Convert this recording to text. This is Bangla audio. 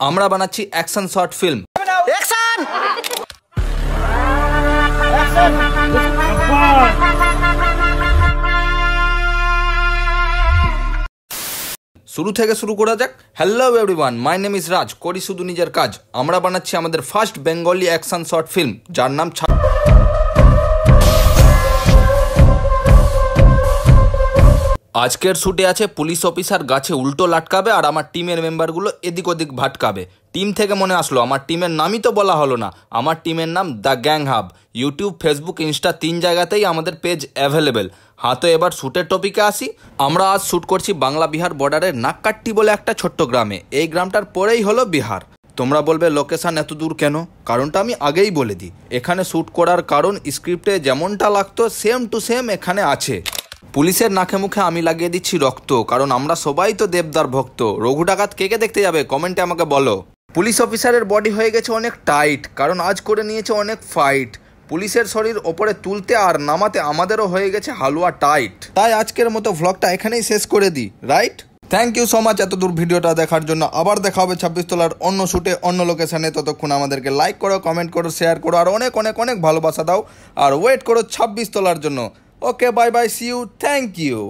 আমরা বানাচ্ছি অ্যাকশন শর্ট ফিল্ম। অ্যাকশন! শুরু থেকে শুরু করা যাক। Hello everyone, my name is Raj, করি শুধু নিজের কাজ। আমরা বানাচ্ছি আমাদের first Bengali action short film, যার নাম আজকের শুটে আছে পুলিশ অফিসার গাছে উল্টো লাটকাবে আর আমার টিমের মেম্বারগুলো এদিক ওদিক ভাটকাবে। টিম থেকে মনে আসলো আমার টিমের নামই তো বলা হলো না। আমার টিমের নাম the gang hub. YouTube, Facebook, Insta 3 জায়গাতেই আমাদের পেজ অ্যাভেলেবেল। হ্যাঁ, তো এবার শ্যুটের টপিকে আসি। আমরা আজ শ্যুট করছি বাংলা বিহার বর্ডারের নাককাট্টি বলে একটা ছোট্ট গ্রামে। এই গ্রামটার পরেই হলো বিহার। তোমরা বলবে লোকেশন এত দূর কেন? কারণটা আমি আগেই বলে দিই। এখানে শ্যুট করার কারণ স্ক্রিপ্টে যেমনটা লাগতো সেম টু সেম এখানে আছে। পুলিশের নাকে মুখে আমি লাগিয়ে দিচ্ছি রক্ত, কারণ আমরা সবাই তো দেবদার ভক্ত। রঘু ডাকাত কে কে দেখতে যাবে কমেন্টে আমাকে বলো। পুলিশ অফিসারের বডি হয়ে গেছে অনেক টাইট, কারণ আজ করে নিয়েছে অনেক ফাইট। পুলিশের শরীর ওপরে তুলতে আর নামাতে আমাদেরও হয়ে গেছে হালুয়া টাইট। তাই আজকের মতো ভ্লগটা এখানেই শেষ করে দিই, right? Thank you so much এত দূর ভিডিওটা দেখার জন্য। আবার দেখা হবে 26 তলার অন্য শুটে অন্য লোকেশনে। ততক্ষণ আমাদেরকে লাইক করো, কমেন্ট করো, শেয়ার করো আর অনেক অনেক অনেক ভালোবাসা দাও। আর ওয়েট করো 26 তলার জন্য। Okay, bye bye, see you, thank you.